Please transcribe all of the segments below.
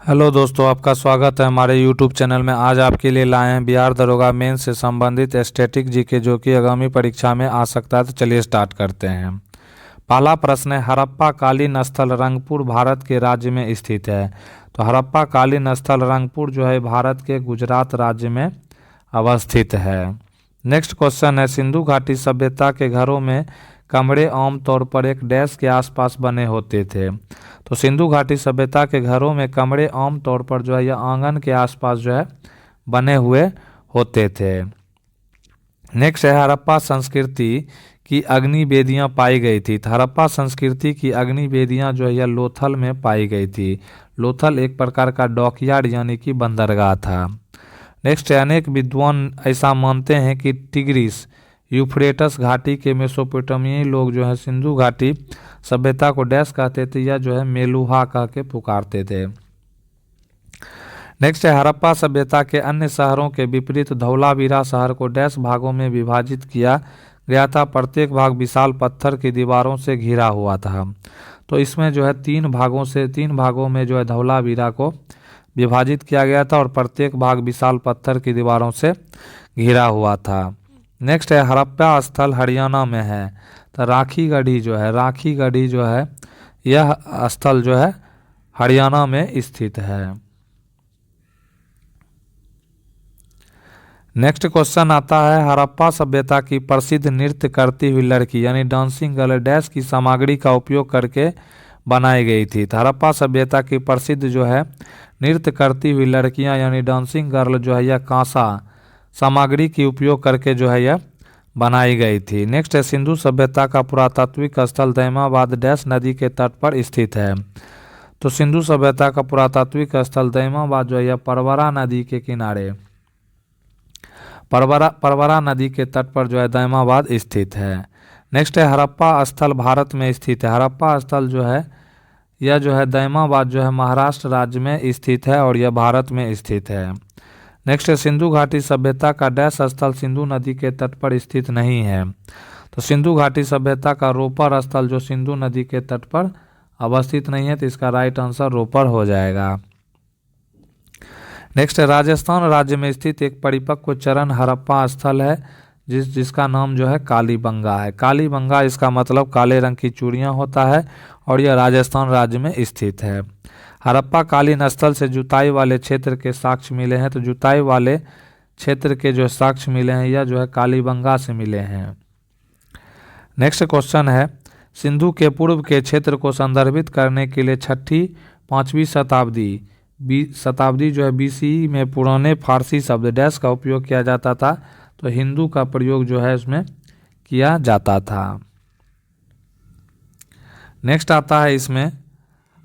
Hello दोस्तों, आपका स्वागत है हमारे यूट्यूब चैनल में। आज आपके लिए लाए हैं बिहार दरोगा मेंस से संबंधित स्टैटिक जीके जो कि आगामी परीक्षा में आ सकता है। तो चलिए स्टार्ट करते हैं। पहला प्रश्न है, हड़प्पा कालीन स्थल रंगपुर भारत के राज्य में स्थित है। तो हड़प्पा कालीन स्थल रंगपुर जो है भारत के गुजरात राज्य में अवस्थित है। नेक्स्ट क्वेश्चन है, सिंधु घाटी सभ्यता के घरों में कमरे आमतौर पर एक डैश के आसपास बने होते थे। तो सिंधु घाटी सभ्यता के घरों में कमरे आमतौर पर जो है या आंगन के आसपास जो है बने हुए होते थे। नेक्स्ट है, हड़प्पा संस्कृति की अग्नि वेदियां पाई गई थी। तो हड़प्पा संस्कृति की अग्नि वेदियां जो है यह लोथल में पाई गई थी। लोथल एक प्रकार का डॉकयार्ड यानी कि बंदरगाह था। नेक्स्ट है, अनेक विद्वान ऐसा मानते हैं कि टिग्रिस यूफ्रेटस घाटी के मेसोपोटामियाई लोग जो है सिंधु घाटी सभ्यता को डैश कहते थे या जो है मेलुहा कह के पुकारते थे। नेक्स्ट है, हड़प्पा सभ्यता के अन्य शहरों के विपरीत धौलावीरा शहर को डैश भागों में विभाजित किया गया था। प्रत्येक भाग विशाल पत्थर की दीवारों से घिरा हुआ था। तो इसमें जो है तीन भागों में जो है धौलावीरा को विभाजित किया गया था और प्रत्येक भाग विशाल पत्थर की दीवारों से घिरा हुआ था। नेक्स्ट है, हड़प्पा स्थल हरियाणा में है। तो राखीगढ़ी जो है यह स्थल जो है हरियाणा में स्थित है। नेक्स्ट क्वेश्चन आता है, हड़प्पा सभ्यता की प्रसिद्ध नृत्य करती हुई लड़की यानी डांसिंग गर्ल डैश की सामग्री का उपयोग करके बनाई गई थी। तो हड़प्पा सभ्यता की प्रसिद्ध जो है नृत्य करती हुई लड़कियां यानी डांसिंग गर्ल जो है यह कांसा सामग्री की उपयोग करके जो है यह बनाई गई थी। नेक्स्ट है, सिंधु सभ्यता का पुरातात्विक स्थल दैमाबाद डैश नदी के तट पर स्थित है। तो सिंधु सभ्यता का पुरातात्विक स्थल दैमाबाद जो है यह परवरा नदी के किनारे परवरा नदी के तट पर जो है दैमाबाद स्थित है। नेक्स्ट है, हड़प्पा स्थल भारत में स्थित है। हड़प्पा स्थल जो है यह जो है दैमाबाद जो है महाराष्ट्र राज्य में स्थित है और यह भारत में स्थित है। नेक्स्ट है, सिंधु घाटी सभ्यता का डैश स्थल सिंधु नदी के तट पर स्थित नहीं है। तो सिंधु घाटी सभ्यता का रोपर स्थल जो सिंधु नदी के तट पर अवस्थित नहीं है। तो इसका राइट आंसर रोपर हो जाएगा। नेक्स्ट है, राजस्थान राज्य में स्थित एक परिपक्व चरण हड़प्पा स्थल है जिसका नाम जो है कालीबंगा है। कालीबंगा इसका मतलब काले रंग की चूड़ियां होता है और यह राजस्थान राज्य में स्थित है। हड़प्पा कालीन स्थल से जुताई वाले क्षेत्र के साक्ष्य मिले हैं। तो जुताई वाले क्षेत्र के जो साक्ष्य मिले हैं यह जो है कालीबंगा से मिले हैं। नेक्स्ट क्वेश्चन है, सिंधु के पूर्व के क्षेत्र को संदर्भित करने के लिए 6वीं-5वीं शताब्दी जो है बीसीई में पुराने फारसी शब्द डैश का उपयोग किया जाता था। तो हिंदू का प्रयोग जो है इसमें किया जाता था। नेक्स्ट आता है, इसमें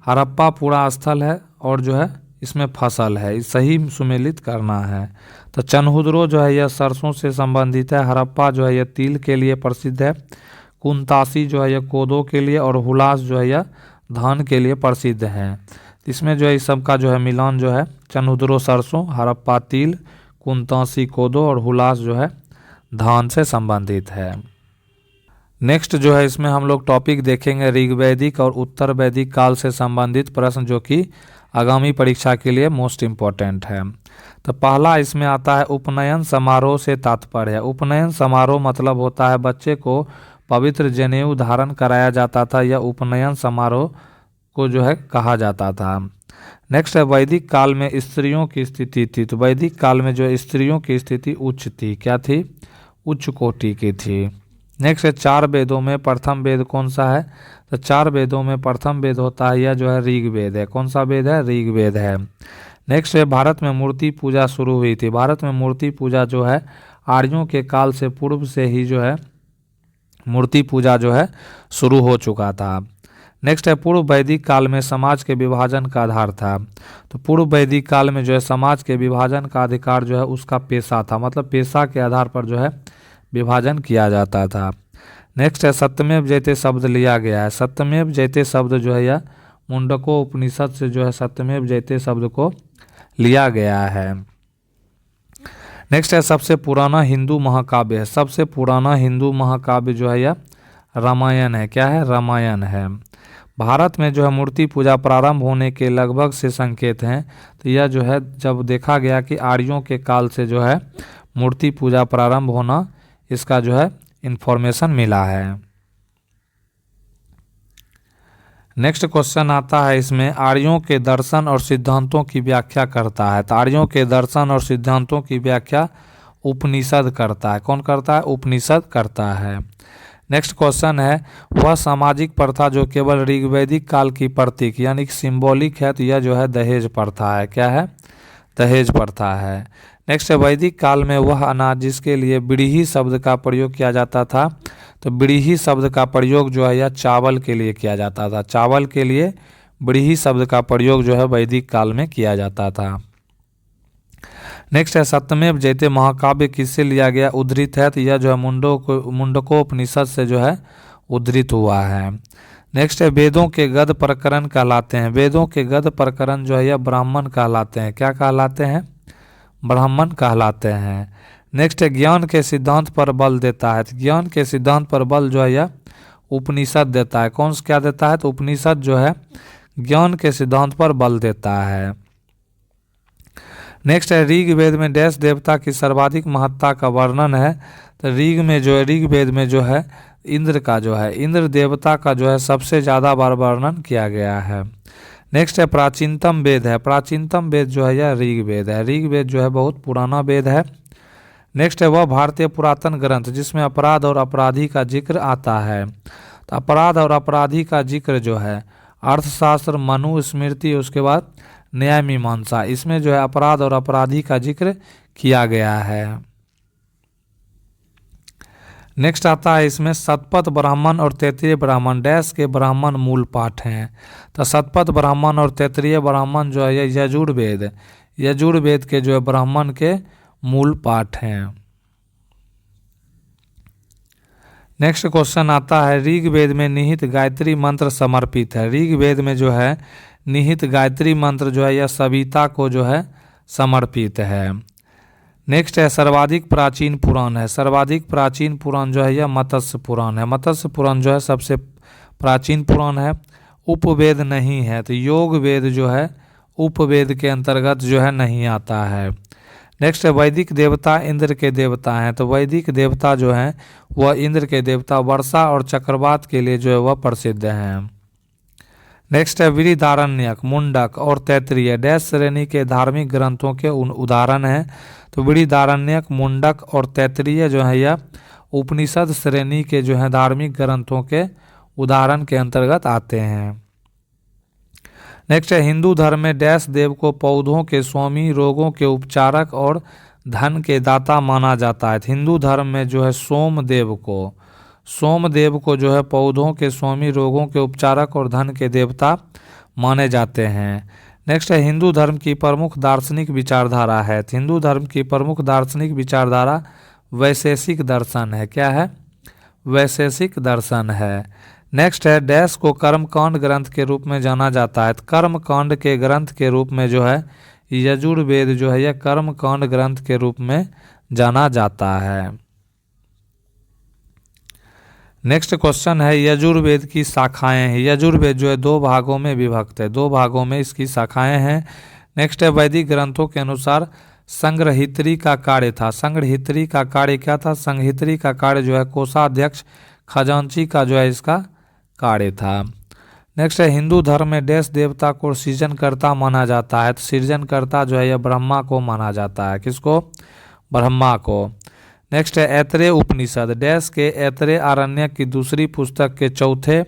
हड़प्पा पूरा स्थल है और जो है इसमें फसल है, सही सुमेलित करना है। तो चनहुदरो जो है यह सरसों से संबंधित है। हड़प्पा जो है यह तिल के लिए प्रसिद्ध है। कुंतासी जो है यह कोदो के लिए और हुलास जो है यह धान के लिए प्रसिद्ध है। इसमें जो है इस सब का जो है मिलान जो है चनहुदरो सरसों, हड़प्पा तिल, कुंतासी कोदो और हुलास जो है धान से संबंधित है। नेक्स्ट जो है इसमें हम लोग टॉपिक देखेंगे ऋग्वैदिक और उत्तर वैदिक काल से संबंधित प्रश्न जो कि आगामी परीक्षा के लिए मोस्ट इम्पोर्टेंट है। तो पहला इसमें आता है, उपनयन समारोह से तात्पर्य है। उपनयन समारोह मतलब होता है बच्चे को पवित्र जनेऊ धारण कराया जाता था या उपनयन समारोह को जो है कहा जाता था। नेक्स्ट है, वैदिक काल में स्त्रियों की स्थिति थी। तो वैदिक काल में जो स्त्रियों की स्थिति उच्च थी, क्या थी? उच्च कोटि की थी। नेक्स्ट है, 4 वेदों में प्रथम वेद कौन सा है? तो 4 वेदों में प्रथम वेद होता है यह जो है ऋग्वेद है। कौन सा वेद है? ऋग्वेद है। नेक्स्ट है, भारत में मूर्ति पूजा शुरू हुई थी। भारत में मूर्ति पूजा जो है आर्यों के काल से पूर्व से ही जो है मूर्ति पूजा जो है शुरू हो चुका था। नेक्स्ट है, पूर्व वैदिक काल में समाज के विभाजन का आधार था। तो पूर्व वैदिक काल में जो है समाज के विभाजन का अधिकार जो है उसका पेशा था, मतलब पेशा के आधार पर जो है विभाजन किया जाता था। नेक्स्ट है, सत्यमेव जयते शब्द लिया गया है। सत्यमेव जयते शब्द जो है यह मुंडको उपनिषद से जो है सत्यमेव जयते शब्द को लिया गया है। नेक्स्ट है, सबसे पुराना हिंदू महाकाव्य है। सबसे पुराना हिंदू महाकाव्य जो है यह रामायण है। क्या है? रामायण है। भारत में जो है मूर्ति पूजा प्रारंभ होने के लगभग से संकेत हैं। तो यह जो है जब देखा गया कि आर्यों के काल से जो है मूर्ति पूजा प्रारंभ होना, इसका जो है इंफॉर्मेशन मिला है। नेक्स्ट क्वेश्चन आता है इसमें, आर्यों के दर्शन और सिद्धांतों की व्याख्या करता है। तो आर्यों के दर्शन और सिद्धांतों की व्याख्या उपनिषद करता है। कौन करता है? उपनिषद करता है। नेक्स्ट क्वेश्चन है, वह सामाजिक प्रथा जो केवल ऋग्वैदिक काल की प्रतीक यानी कि सिंबॉलिक है, तो यह जो है दहेज प्रथा है। क्या है? दहेज प्रथा है। नेक्स्ट है, वैदिक काल में वह अनाज जिसके लिए बिड़ही शब्द का प्रयोग किया जाता था, तो बिड़ही शब्द का प्रयोग जो है यह चावल के लिए किया जाता था। चावल के लिए बिड़ही शब्द का प्रयोग जो है वैदिक काल में किया जाता था। नेक्स्ट है, सत्यमेव जयते महाकाव्य किससे लिया गया, उद्धृत है, तो यह जो है मुंडकोपनिषद से जो है उद्धृत हुआ है। नेक्स्ट है, वेदों के गद्य प्रकरण कहलाते हैं। वेदों के गद्य प्रकरण जो है यह ब्राह्मण कहलाते हैं। क्या कहलाते हैं? ब्राह्मण कहलाते हैं। नेक्स्ट है, ज्ञान के सिद्धांत पर बल देता है। तो ज्ञान के सिद्धांत पर बल जो है यह उपनिषद देता है। कौन सा क्या देता है? तो उपनिषद जो है ज्ञान के सिद्धांत पर बल देता है। नेक्स्ट है, ऋग्वेद में डैश देवता की सर्वाधिक महत्ता का वर्णन है। तो ऋग्वेद में जो है इंद्र का जो है इंद्र देवता का जो है सबसे ज़्यादा बार वर्णन किया गया है। नेक्स्ट है, प्राचीनतम वेद है। प्राचीनतम वेद जो है यह ऋग्वेद है। ऋग्वेद जो है बहुत पुराना वेद है। नेक्स्ट है, वह भारतीय पुरातन ग्रंथ जिसमें अपराध और अपराधी का जिक्र आता है। तो अपराध और अपराधी का जिक्र जो है अर्थशास्त्र, मनुस्मृति, उसके बाद न्याय मीमांसा, इसमें जो है अपराध और अपराधी का जिक्र किया गया है। नेक्स्ट आता है इसमें, शतपथ ब्राह्मण और तैत्तिरीय ब्राह्मण डैश के ब्राह्मण मूल पाठ हैं। तो शतपथ ब्राह्मण और तैत्तिरीय ब्राह्मण जो है यजुर्वेद के जो है ब्राह्मण के मूल पाठ हैं। नेक्स्ट क्वेश्चन आता है, ऋग्वेद में निहित गायत्री मंत्र समर्पित है। ऋग्वेद में जो है निहित गायत्री मंत्र जो है यह सविता को जो है समर्पित है। नेक्स्ट है, सर्वाधिक प्राचीन पुराण है। सर्वाधिक प्राचीन पुराण जो है यह मत्स्य पुराण है। मत्स्य पुराण जो है सबसे प्राचीन पुराण है। उपवेद नहीं है, तो योग वेद जो है उपवेद के अंतर्गत जो है नहीं आता है। नेक्स्ट है, वैदिक देवता इंद्र के देवता हैं। तो वैदिक देवता जो हैं वह इंद्र के देवता वर्षा और चक्रवात के लिए जो है वह प्रसिद्ध हैं। नेक्स्ट है, बृहदारण्यक, मुंडक और तैत्तिरीय डैश श्रेणी के धार्मिक ग्रंथों के उदाहरण हैं। तो बृहदारण्यक, मुंडक और तैत्तिरीय जो है यह उपनिषद श्रेणी के जो है धार्मिक ग्रंथों के उदाहरण के अंतर्गत आते हैं। नेक्स्ट है, हिंदू धर्म में डैश देव को पौधों के स्वामी, रोगों के उपचारक और धन के दाता माना जाता है। हिंदू धर्म में जो है सोमदेव को जो है पौधों के स्वामी, रोगों के उपचारक और धन के देवता माने जाते हैं। नेक्स्ट है, हिंदू धर्म की प्रमुख दार्शनिक विचारधारा है। हिंदू धर्म की प्रमुख दार्शनिक विचारधारा वैशेषिक दर्शन है। क्या है? वैशेषिक दर्शन है। नेक्स्ट है, डैश को कर्मकांड ग्रंथ के रूप में जाना जाता है। कर्मकांड के ग्रंथ के रूप में जो है यजुर्वेद जो है यह कर्मकांड ग्रंथ के रूप में जाना जाता है। नेक्स्ट क्वेश्चन है, यजुर्वेद की शाखाएं हैं। यजुर्वेद जो है दो भागों में विभक्त है। दो भागों में इसकी शाखाएं हैं। नेक्स्ट है, वैदिक ग्रंथों के अनुसार संग्रहित्री का कार्य था। संग्रहित्री का कार्य क्या था? संग्रहित्री का कार्य जो है कोषाध्यक्ष, खजांची का जो है इसका कार्य था। नेक्स्ट है, हिंदू धर्म में डैश देवता को सृजनकर्ता माना जाता है। तो सृजनकर्ता जो है यह ब्रह्मा को माना जाता है। किसको? ब्रह्मा को। नेक्स्ट है, ऐतरेय उपनिषद डैश के ऐतरेय आरण्यक की दूसरी पुस्तक के चौथे,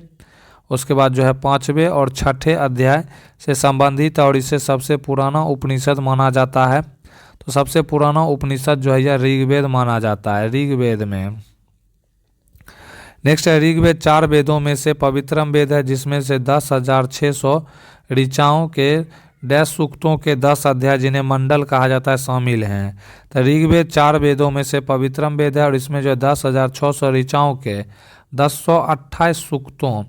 उसके बाद जो है 5वें और 6ठे अध्याय से संबंधित और इसे सबसे पुराना उपनिषद माना जाता है। तो सबसे पुराना उपनिषद जो है यह ऋग्वेद माना जाता है। ऋग्वेद में नेक्स्ट है, ऋग्वेद 4 वेदों में से पवित्रम वेद है, जिसमें से 10,600 ऋचाओं के डैश सूक्तों के 10 अध्याय जिन्हें मंडल कहा जाता है शामिल हैं। तो ऋग्वेद 4 वेदों में से पवित्रम वेद है और इसमें जो है 10,600 ऋचाओं के 1028 सूक्तों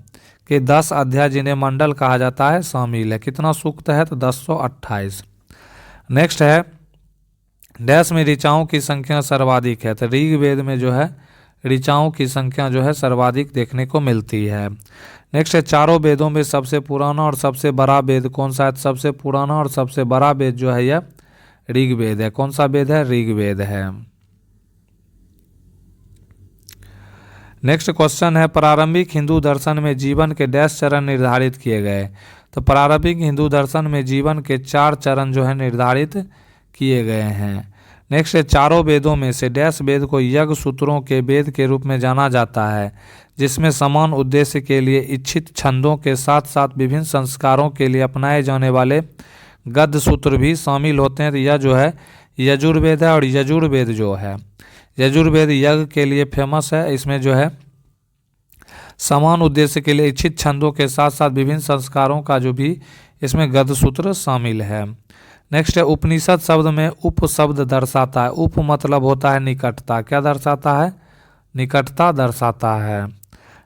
के 10 अध्याय जिन्हें मंडल कहा जाता है शामिल है। कितना सूक्त है? तो 1028। नेक्स्ट है, डैश में ऋचाओं की संख्या सर्वाधिक है। तो ऋग्वेद में जो है ऋचाओं की संख्या जो है सर्वाधिक देखने को मिलती है। नेक्स्ट है चारों वेदों में सबसे पुराना और सबसे बड़ा वेद कौन सा है? सबसे पुराना और सबसे बड़ा वेद जो है यह ऋग्वेद है। कौन सा वेद है? ऋग्वेद है। नेक्स्ट क्वेश्चन है प्रारंभिक हिंदू दर्शन में जीवन के डैश चरण निर्धारित किए गए। तो प्रारंभिक हिंदू दर्शन में जीवन के 4 चरण जो है निर्धारित किए गए हैं। नेक्स्ट है चारों वेदों में से डैश वेद को यज्ञ सूत्रों के वेद के रूप में जाना जाता है, जिसमें समान उद्देश्य के लिए इच्छित छंदों के साथ साथ विभिन्न संस्कारों के लिए अपनाए जाने वाले गद्य सूत्र भी शामिल होते हैं। तो यह जो है यजुर्वेद है, और यजुर्वेद जो है यजुर्वेद यज्ञ के लिए फेमस है। इसमें जो है समान उद्देश्य के लिए इच्छित छंदों के साथ साथ विभिन्न संस्कारों का जो भी इसमें गद्य सूत्र शामिल है। नेक्स्ट है उपनिषद शब्द में उप शब्द दर्शाता है। उप मतलब होता है निकटता। क्या दर्शाता है? निकटता दर्शाता है।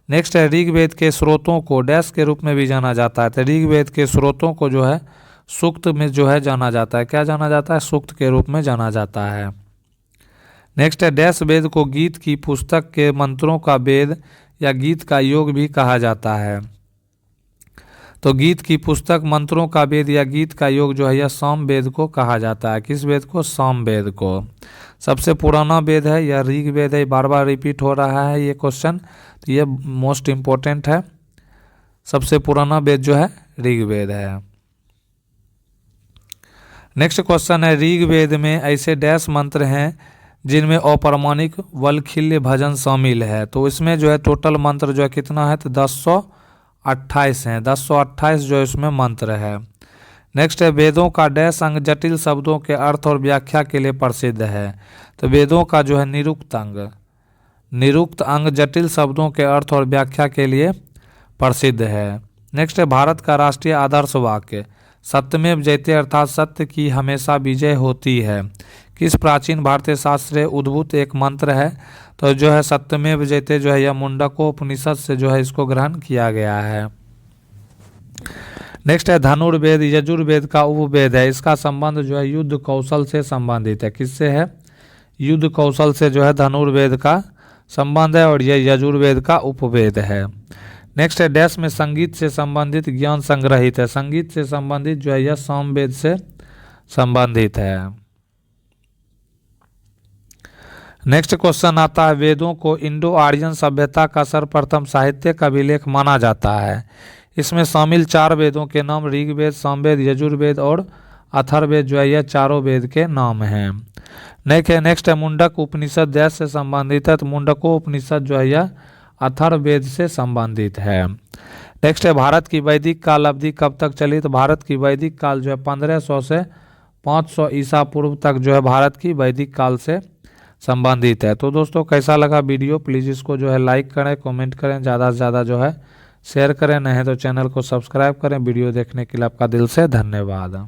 नेक्स्ट है ऋग्वेद के स्रोतों को डैश के रूप में भी जाना जाता है। तो ऋग्वेद के स्रोतों को जो है सूक्त में जो है जाना जाता है। क्या जाना जाता है? सूक्त के रूप में जाना जाता है। नेक्स्ट है डैश वेद को गीत की पुस्तक के मंत्रों का वेद या गीत का योग भी कहा जाता है। तो गीत की पुस्तक, मंत्रों का वेद या गीत का योग जो है यह साम वेद को कहा जाता है। किस वेद को? साम वेद को। सबसे पुराना वेद है यह ऋग्वेद है। बार बार रिपीट हो रहा है ये क्वेश्चन, तो ये मोस्ट इम्पोर्टेंट है। सबसे पुराना वेद जो है ऋग्वेद है। नेक्स्ट क्वेश्चन है ऋग्वेद में ऐसे डैश मंत्र हैं जिनमें अप्रमाणिक वल्खिल्य भजन शामिल है। तो इसमें जो है टोटल मंत्र जो है कितना है? तो 1028 हैं। 1028 जो इसमें मंत्र है। नेक्स्ट है वेदों का डैश अंग जटिल शब्दों के अर्थ और व्याख्या के लिए प्रसिद्ध है। तो वेदों का जो है निरुक्त अंग जटिल शब्दों के अर्थ और व्याख्या के लिए प्रसिद्ध है। नेक्स्ट है भारत का राष्ट्रीय आदर्श वाक्य सत्यमेव जयते अर्थात सत्य की हमेशा विजय होती है किस प्राचीन भारतीय शास्त्र से उद्भूत एक मंत्र है? तो जो है सत्यमेव जयते जो है यह मुंडकोपनिषद से जो है इसको ग्रहण किया गया है। नेक्स्ट है धनुर्वेद यजुर्वेद का उपवेद है। इसका संबंध जो है युद्ध कौशल से संबंधित है। किससे है? युद्ध कौशल से जो है धनुर्वेद का संबंध है, और यह यजुर्वेद का उपवेद है। नेक्स्ट है डैश में संगीत से संबंधित ज्ञान संग्रहित है। संगीत से संबंधित जो है यह सामवेद से संबंधित है। नेक्स्ट क्वेश्चन आता है वेदों को इंडो आर्यन सभ्यता का सर्वप्रथम साहित्यिक अभिलेख माना जाता है। इसमें शामिल 4 वेदों के नाम ऋग्वेद, सामवेद, यजुर्वेद और अथर्ववेद जो है यह चारों वेद के नाम हैं। नेक्स्ट है मुंडक उपनिषद डैश से संबंधित है। तो मुंडको उपनिषद जो है यह अथर्ववेद से संबंधित है। नेक्स्ट है भारत की वैदिक काल अवधि कब तक चली? तो भारत की वैदिक काल जो है 1500 से 500 ईसा पूर्व तक जो है भारत की वैदिक काल से संबंधित है। तो दोस्तों कैसा लगा वीडियो? प्लीज़ इसको जो है लाइक करें, कमेंट करें, ज़्यादा से ज़्यादा जो है शेयर करें, नहीं तो चैनल को सब्सक्राइब करें। वीडियो देखने के लिए आपका दिल से धन्यवाद।